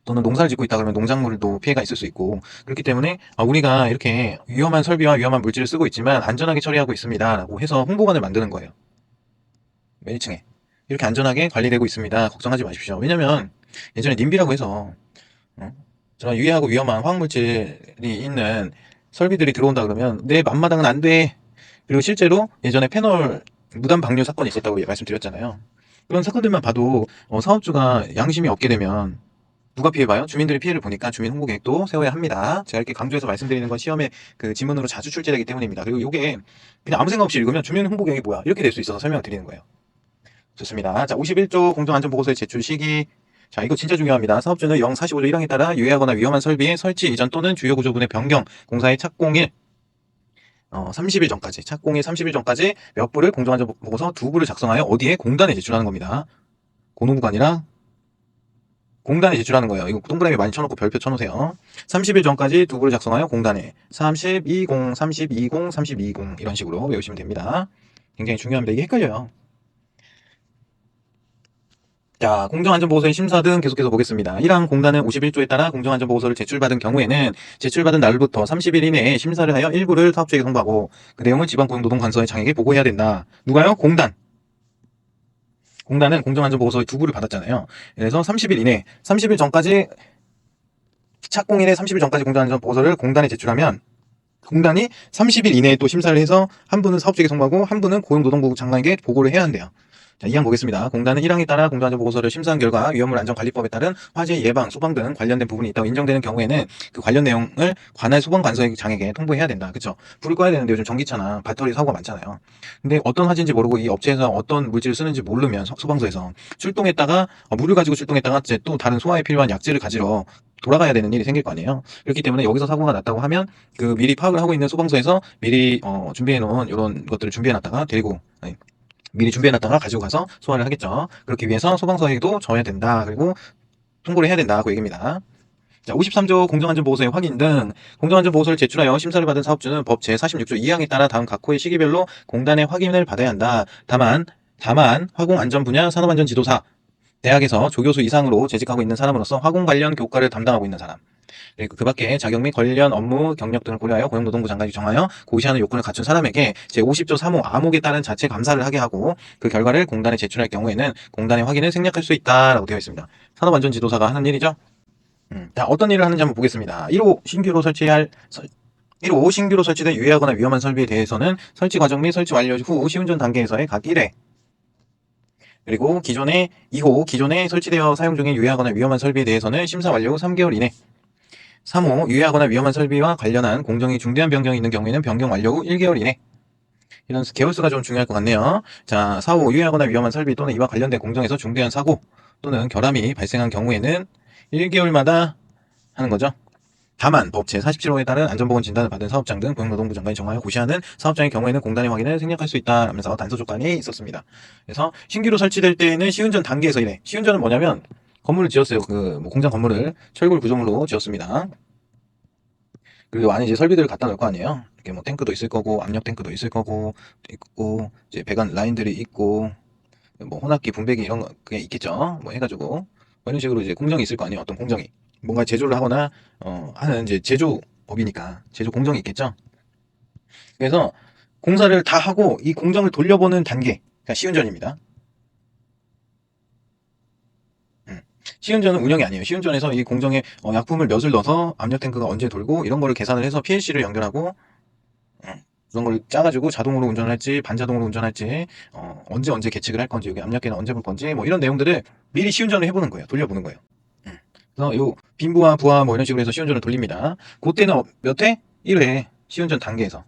또는 농사를 짓고 있다 그러면 농작물도 피해가 있을 수 있고 그렇기 때문에 우리가 이렇게 위험한 설비와 위험한 물질을 쓰고 있지만 안전하게 처리하고 있습니다 라고 해서 홍보관을 만드는 거예요. 맨 1층에 이렇게 안전하게 관리되고 있습니다. 걱정하지 마십시오. 왜냐면 예전에 님비라고 해서 어? 저런 유해하고 위험한 화학물질이 있는 설비들이 들어온다 그러면 내 앞마당은 안 돼. 그리고 실제로 예전에 페놀 무단 방류 사건이 있었다고 말씀드렸잖아요. 그런 사건들만 봐도 사업주가 양심이 없게 되면 누가 피해봐요? 주민들이 피해를 보니까 주민 홍보 계획도 세워야 합니다. 제가 이렇게 강조해서 말씀드리는 건 시험에 그 지문으로 자주 출제되기 때문입니다. 그리고 이게 그냥 아무 생각 없이 읽으면 주민 홍보 계획이 뭐야? 이렇게 될 수 있어서 설명을 드리는 거예요. 좋습니다. 자, 51조 공정안전보고서의 제출 시기. 자, 이거 진짜 중요합니다. 사업주는 영 45조 1항에 따라 유해하거나 위험한 설비의 설치 이전 또는 주요 구조분의 변경, 공사의 착공일 30일 전까지, 착공일 30일 전까지 몇 부를 공정안전보고서 두 부를 작성하여 어디에? 공단에 제출하는 겁니다. 고노부가 아니라 공단에 제출하는 거예요. 이거 동그라미 많이 쳐놓고 별표 쳐놓으세요. 30일 전까지 두 부를 작성하여 공단에 3020, 3020, 3020 이런 식으로 외우시면 됩니다. 굉장히 중요합니다. 이게 헷갈려요. 자, 공정안전보고서의 심사 등 계속해서 보겠습니다. 1항 공단은 51조에 따라 공정안전보고서를 제출받은 경우에는 제출받은 날부터 30일 이내에 심사를 하여 일부를 사업주에게 송부하고 그 내용을 지방고용노동관서의 장에게 보고해야 된다. 누가요? 공단은 공정안전보고서의 두 부를 받았잖아요. 그래서 30일 이내, 30일 전까지 착공일에 30일 전까지 공정안전보고서를 공단에 제출하면 공단이 30일 이내에 또 심사를 해서 한 분은 사업주에게 송부하고 한 분은 고용노동부 장관에게 보고를 해야 한대요. 자, 2항 보겠습니다. 공단은 1항에 따라 공정안전보고서를 심사한 결과 위험물 안전관리법에 따른 화재 예방, 소방 등 관련된 부분이 있다고 인정되는 경우에는 그 관련 내용을 관할 소방관서장에게 통보해야 된다. 그쵸? 불을 꺼야 되는데 요즘 전기차나 배터리 사고가 많잖아요. 근데 어떤 화재인지 모르고 이 업체에서 어떤 물질을 쓰는지 모르면 소방서에서 출동했다가 물을 가지고 출동했다가 이제 또 다른 소화에 필요한 약재를 가지러 돌아가야 되는 일이 생길 거 아니에요. 그렇기 때문에 여기서 사고가 났다고 하면 그 미리 파악을 하고 있는 소방서에서 미리 준비해 놓은 이런 것들을 준비해 놨다가 데리고 미리 준비해놨다가 가지고 가서 소화를 하겠죠. 그렇기 위해서 소방서에도 져야 된다. 그리고 통보를 해야 된다. 그 얘기입니다. 자, 53조 공정안전보고서의 확인 등 공정안전보고서를 제출하여 심사를 받은 사업주는 법 제46조 2항에 따라 다음 각 호의 시기별로 공단의 확인을 받아야 한다. 다만 화공안전 분야 산업안전지도사 대학에서 조교수 이상으로 재직하고 있는 사람으로서 화공 관련 교과를 담당하고 있는 사람 그리고 그 밖에 자격 및 관련 업무 경력 등을 고려하여 고용노동부 장관이 정하여 고시하는 요건을 갖춘 사람에게 제50조 3호 암호에 따른 자체 감사를 하게 하고 그 결과를 공단에 제출할 경우에는 공단의 확인을 생략할 수 있다라고 되어 있습니다. 산업안전지도사가 하는 일이죠. 자, 어떤 일을 하는지 한번 보겠습니다. 1호 신규로 설치된 유해하거나 위험한 설비에 대해서는 설치 과정 및 설치 완료 후 시운전 단계에서의 각 1회 그리고 기존에 2호 기존에 설치되어 사용 중인 유해하거나 위험한 설비에 대해서는 심사 완료 후 3개월 이내. 3호 유해하거나 위험한 설비와 관련한 공정이 중대한 변경이 있는 경우에는 변경 완료 후 1개월 이내. 이런 개월수가 좀 중요할 것 같네요. 자, 4호 유해하거나 위험한 설비 또는 이와 관련된 공정에서 중대한 사고 또는 결함이 발생한 경우에는 1개월마다 하는 거죠. 다만 법 제47호에 따른 안전보건 진단을 받은 사업장 등 고용노동부 장관이 정하여 고시하는 사업장의 경우에는 공단의 확인을 생략할 수 있다 하면서 단서 조건이 있었습니다. 그래서 신규로 설치될 때에는 시운전 단계에서 이래. 시운전은 뭐냐면 건물을 지었어요. 뭐 공장 건물을 철골 구조물로 지었습니다. 그리고 안에 이제 설비들을 갖다 놓을 거 아니에요. 이렇게 뭐 탱크도 있을 거고 압력 탱크도 있을 거고 있고 이제 배관 라인들이 있고 뭐 혼합기 분배기 이런 거 그게 있겠죠. 뭐 해가지고 뭐 이런 식으로 이제 공정이 있을 거 아니에요. 어떤 공정이 뭔가 제조를 하거나 하는 이제 제조업이니까 제조 공정이 있겠죠. 그래서 공사를 다 하고 이 공정을 돌려보는 단계가 시운전입니다. 시운전은 운영이 아니에요. 시운전에서 이 공정에 약품을 몇을 넣어서 압력 탱크가 언제 돌고 이런 거를 계산을 해서 PLC를 연결하고 그런 걸 짜가지고 자동으로 운전을 할지 반자동으로 운전할지 언제 계측을 할 건지 여기 압력계는 언제 볼 건지 뭐 이런 내용들을 미리 시운전을 해보는 거예요. 돌려보는 거예요. 그래서 요 빈부와 부하 뭐 이런 식으로 해서 시운전을 돌립니다. 그때는 몇 회? 1회 시운전 단계에서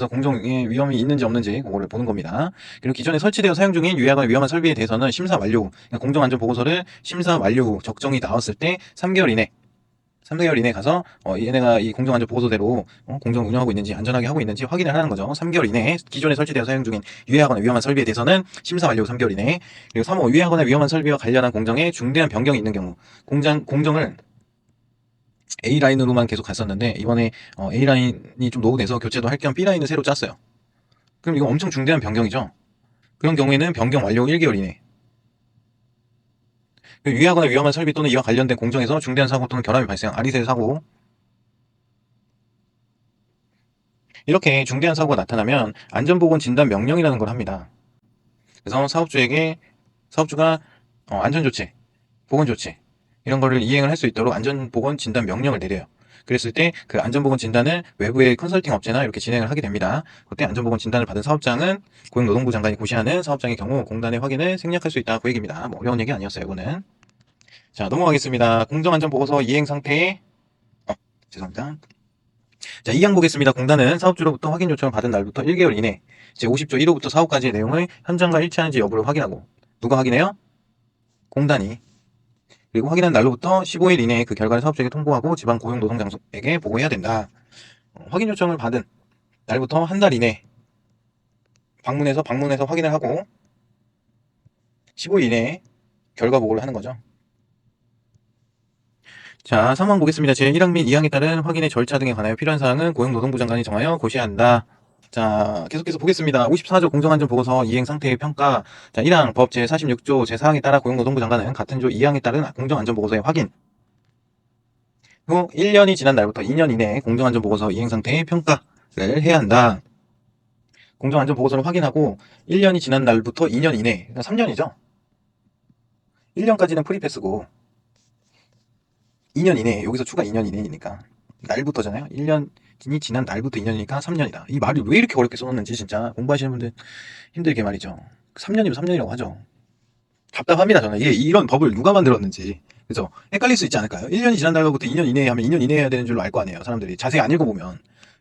공정에 위험이 있는지 없는지 그거를 보는 겁니다. 그리고 기존에 설치되어 사용 중인 유해하거나 위험한 설비에 대해서는 심사 완료 후 그러니까 공정안전보고서를 심사 완료 후 적정이 나왔을 때 3개월 이내 3개월 이내 가서 얘네가 이 공정안전 보고서대로 공정 운영하고 있는지 안전하게 하고 있는지 확인을 하는 거죠. 3개월 이내에 기존에 설치되어 사용 중인 유해하거나 위험한 설비에 대해서는 심사 완료 후 3개월 이내. 그리고 3호 유해하거나 위험한 설비와 관련한 공정에 중대한 변경이 있는 경우 공정을 A라인으로만 계속 갔었는데 이번에 A라인이 좀 노후돼서 교체도 할 겸 B라인을 새로 짰어요. 그럼 이거 엄청 중대한 변경이죠. 그런 경우에는 변경 완료 후 1개월 이내. 유해하거나 위험한 설비 또는 이와 관련된 공정에서 중대한 사고 또는 결함이 발생한 아리세 사고 이렇게 중대한 사고가 나타나면 안전보건 진단 명령이라는 걸 합니다. 그래서 사업주가 안전조치, 보건조치 이런 거를 이행을 할 수 있도록 안전보건 진단 명령을 내려요. 그랬을 때 그 안전보건 진단을 외부의 컨설팅 업체나 이렇게 진행을 하게 됩니다. 그때 안전보건 진단을 받은 사업장은 고용노동부 장관이 고시하는 사업장의 경우 공단의 확인을 생략할 수 있다. 그 얘기입니다. 뭐 어려운 얘기 아니었어요. 이거는. 자, 넘어가겠습니다. 공정안전보고서 이행 상태에 죄송합니다. 자, 2항 보겠습니다. 공단은 사업주로부터 확인 요청을 받은 날부터 1개월 이내 제50조 1호부터 4호까지의 내용을 현장과 일치하는지 여부를 확인하고 누가 확인해요? 공단이. 그리고 확인한 날로부터 15일 이내에 그 결과를 사업주에게 통보하고 지방 고용노동장소에게 보고해야 된다. 확인 요청을 받은 날부터 한 달 이내 방문해서 확인을 하고 15일 이내에 결과 보고를 하는 거죠. 자, 3항 보겠습니다. 제1항 및 2항에 따른 확인의 절차 등에 관하여 필요한 사항은 고용노동부 장관이 정하여 고시해야 한다. 자, 계속해서 보겠습니다. 54조 공정안전보고서 이행 상태의 평가. 자, 1항 법 제46조 제4항에 따라 고용노동부 장관은 같은 조 2항에 따른 공정안전보고서의 확인 후 1년이 지난 날부터 2년 이내에 공정안전보고서 이행 상태의 평가를 해야 한다. 공정안전보고서를 확인하고 1년이 지난 날부터 2년 이내, 그러니까 3년이죠. 1년까지는 프리패스고 2년 이내, 여기서 추가 2년 이내니까 날부터잖아요. 1년이 지난 날부터 2년이니까 3년이다. 이 말이 왜 이렇게 어렵게 써놓는지 진짜 공부하시는 분들 힘들게 말이죠. 3년이면 3년이라고 하죠. 답답합니다, 저는. 이게 이런 법을 누가 만들었는지. 그죠? 헷갈릴 수 있지 않을까요? 1년이 지난 날부터 2년 이내에 하면 2년 이내에 해야 되는 줄로 알 거 아니에요, 사람들이. 자세히 안 읽어보면.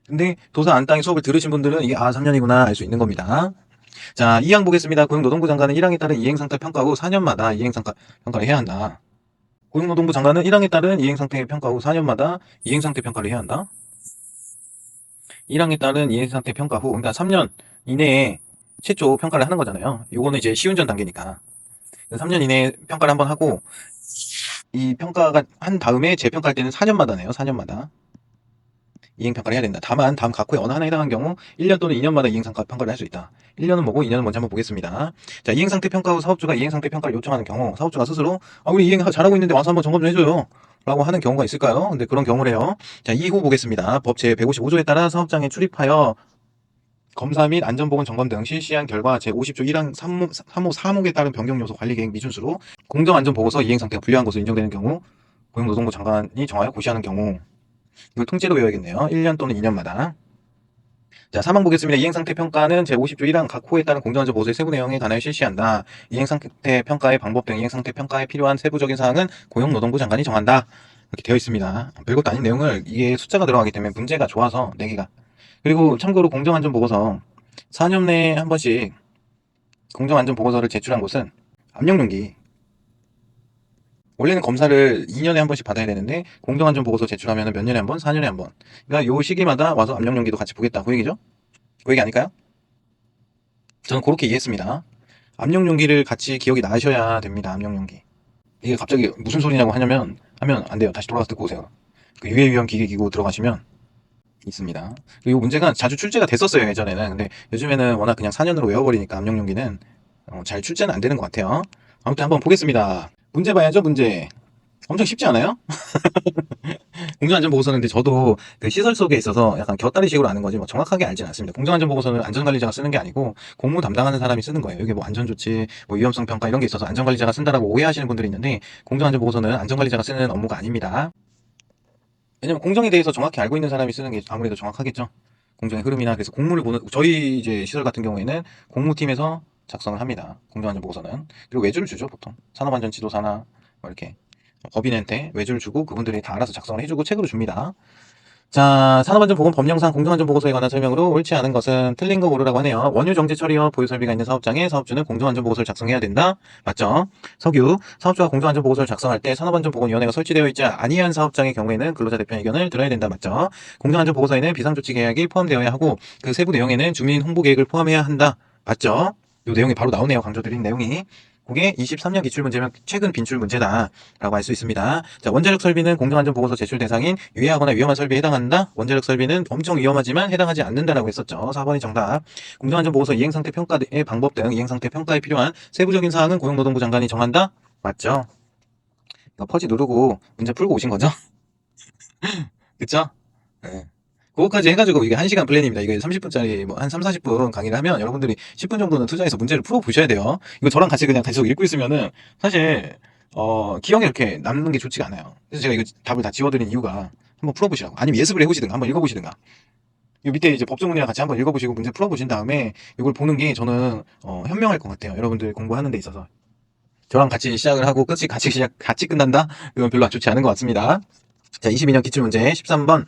근데 도서 안 땅의 수업을 들으신 분들은 이게 3년이구나 알 수 있는 겁니다. 자, 2항 보겠습니다. 고용노동부 장관은 1항에 따른 이행상태 평가 후 4년마다 이행상태 평가를 해야 한다. 고용노동부 장관은 1항에 따른 이행상태 평가 후 4년마다 이행상태 평가를 해야 한다. 1항에 따른 이행상태 평가 후, 그러니까 3년 이내에 최초 평가를 하는 거잖아요. 요거는 이제 시운전 단계니까. 3년 이내에 평가를 한번 하고, 이 평가가 한 다음에 재평가할 때는 4년마다네요. 4년마다. 이행평가를 해야 된다. 다만 다음 각 후에 어느 하나에 해당한 경우 1년 또는 2년마다 이행평가를 할 수 있다. 1년은 뭐고 2년은 뭔지 한번 보겠습니다. 자, 이행상태 평가 후 사업주가 이행상태 평가를 요청하는 경우 사업주가 스스로 우리 이행 잘하고 있는데 와서 한번 점검 좀 해줘요 라고 하는 경우가 있을까요? 근데 그런 경우래요. 자, 2호 보겠습니다. 법 제155조에 따라 사업장에 출입하여 검사 및 안전보건 점검 등 실시한 결과 제50조 1항 3호 4목에 따른 변경 요소 관리 계획 미준수로 공정안전보고서 이행 상태가 불리한 것으로 인정되는 경우 고용노동부 장관이 정하여 고시하는 경우 이걸 통째로 외워야겠네요. 1년 또는 2년마다. 자, 사망 보겠습니다. 이행상태 평가는 제50조 1항 각 호에 따른 공정안전 보고서의 세부 내용에 관하여 실시한다. 이행상태 평가의 방법 등 이행상태 평가에 필요한 세부적인 사항은 고용노동부 장관이 정한다. 이렇게 되어 있습니다. 별것도 아닌 내용을 이게 숫자가 들어가기 때문에 문제가 좋아서 4개가. 그리고 참고로 공정안전 보고서 4년 내에 한 번씩 공정안전 보고서를 제출한 곳은 압력용기. 원래는 검사를 2년에 한 번씩 받아야 되는데 공정안전 보고서 제출하면 몇 년에 한 번? 4년에 한 번. 그러니까 요 시기마다 와서 압력용기도 같이 보겠다. 그 얘기죠? 그 얘기 아닐까요? 저는 그렇게 이해했습니다. 압력용기를 같이 기억이 나셔야 됩니다. 압력용기. 이게 갑자기 무슨 소리냐고 하면 안 돼요. 다시 돌아가서 듣고 오세요. 그 유해위험 기계기구 들어가시면 있습니다. 그리고 문제가 자주 출제가 됐었어요. 예전에는. 근데 요즘에는 워낙 그냥 4년으로 외워버리니까 압력용기는 잘 출제는 안 되는 것 같아요. 아무튼 한번 보겠습니다. 문제 봐야죠. 문제. 엄청 쉽지 않아요? 공정안전보고서는 근데 저도 그 시설 속에 있어서 약간 곁다리식으로 아는 거지 뭐 정확하게 알지는 않습니다. 공정안전보고서는 안전관리자가 쓰는 게 아니고 공무 담당하는 사람이 쓰는 거예요. 이게 뭐 안전조치, 뭐 위험성 평가 이런 게 있어서 안전관리자가 쓴다라고 오해하시는 분들이 있는데 공정안전보고서는 안전관리자가 쓰는 업무가 아닙니다. 왜냐면 공정에 대해서 정확히 알고 있는 사람이 쓰는 게 아무래도 정확하겠죠. 공정의 흐름이나 그래서 공무를 보는 저희 이제 시설 같은 경우에는 공무팀에서 작성을 합니다. 공정안전보고서는. 그리고 외주를 주죠 보통 산업안전지도사나 뭐 이렇게 법인한테 외주를 주고 그분들이 다 알아서 작성을 해주고 책으로 줍니다. 자, 산업안전보건법령상 공정안전보고서에 관한 설명으로 옳지 않은 것은 틀린 거 고르라고 하네요. 원유 정제 처리와 보유 설비가 있는 사업장에 사업주는 공정안전보고서를 작성해야 된다. 맞죠? 석유, 사업주가 공정안전보고서를 작성할 때 산업안전보건위원회가 설치되어 있지 아니한 사업장의 경우에는 근로자 대표 의견을 들어야 된다. 맞죠? 공정안전보고서에는 비상조치 계약이 포함되어야 하고 그 세부 내용에는 주민 홍보 계획을 포함해야 한다. 맞죠? 이 내용이 바로 나오네요. 강조드린 내용이. 그게 23년 기출문제면 최근 빈출 문제다 라고 할 수 있습니다. 자, 원자력 설비는 공정안전보고서 제출 대상인 유해하거나 위험한 설비에 해당한다. 원자력 설비는 엄청 위험하지만 해당하지 않는다라고 했었죠. 4번이 정답. 공정안전보고서 이행상태 평가의 방법 등 이행상태 평가에 필요한 세부적인 사항은 고용노동부 장관이 정한다. 맞죠? 이거 퍼지 누르고 문제 풀고 오신 거죠? 그쵸? 네. 그거까지 해가지고 이게 1시간 플랜입니다. 이게 30분짜리 뭐 한 3, 40분 강의를 하면 여러분들이 10분 정도는 투자해서 문제를 풀어보셔야 돼요. 이거 저랑 같이 그냥 계속 읽고 있으면은 사실 기억에 이렇게 남는 게 좋지가 않아요. 그래서 제가 이거 답을 다 지워드린 이유가 한번 풀어보시라고. 아니면 예습을 해보시든가 한번 읽어보시든가. 이 밑에 이제 법조문이랑 같이 한번 읽어보시고 문제 풀어보신 다음에 이걸 보는 게 저는 현명할 것 같아요. 여러분들 공부하는 데 있어서. 저랑 같이 시작을 하고 끝이 같이 끝난다? 그건 별로 좋지 않은 것 같습니다. 자, 22년 기출문제 13번.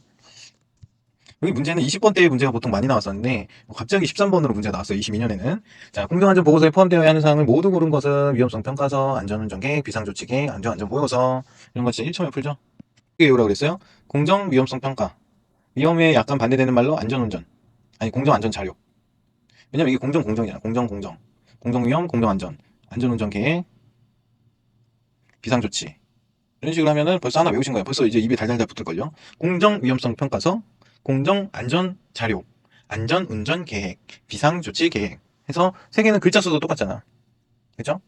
여기 문제는 20번대의 문제가 보통 많이 나왔었는데 갑자기 13번으로 문제가 나왔어요. 22년에는. 자, 공정안전보고서에 포함되어야 하는 사항을 모두 고른 것은 위험성 평가서, 안전운전계획, 비상조치계획, 안전보고서 이런 거 진짜 1초면 풀죠. 이게 외우라고 그랬어요. 공정위험성 평가. 위험에 약간 반대되는 말로 안전운전. 아니 공정안전자료. 왜냐면 이게 공정이잖아. 공정공정. 공정위험, 공정안전. 안전운전계획, 비상조치. 이런 식으로 하면은 벌써 하나 외우신 거예요. 벌써 이제 입에 달달달 붙을걸요. 공정위험성 평가서, 공정안전자료, 안전운전계획, 비상조치계획 해서 3개는 글자 수도 똑같잖아. 그죠?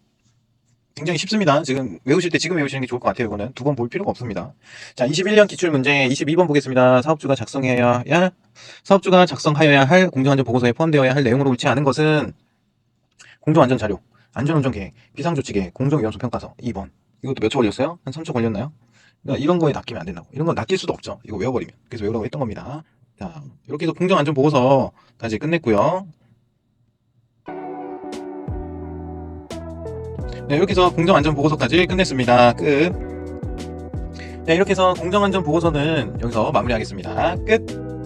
굉장히 쉽습니다. 지금 외우실 때 지금 외우시는 게 좋을 것 같아요. 이거는 2번 볼 필요가 없습니다. 자, 21년 기출문제 22번 보겠습니다. 사업주가 작성하여야 할 공정안전보고서에 포함되어야 할 내용으로 옳지 않은 것은 공정안전자료, 안전운전계획, 비상조치계획, 공정위험성 평가서 2번. 이것도 몇 초 걸렸어요? 한 3초 걸렸나요? 그러니까 이런 거에 낚이면 안 된다고. 이런 건 낚일 수도 없죠. 이거 외워버리면. 그래서 외우라고 했던 겁니다. 자, 이렇게 해서 공정안전보고서까지 끝냈고요. 네, 이렇게 해서 공정안전보고서까지 끝냈습니다. 끝. 네, 이렇게 해서 공정안전보고서는 여기서 마무리하겠습니다. 끝.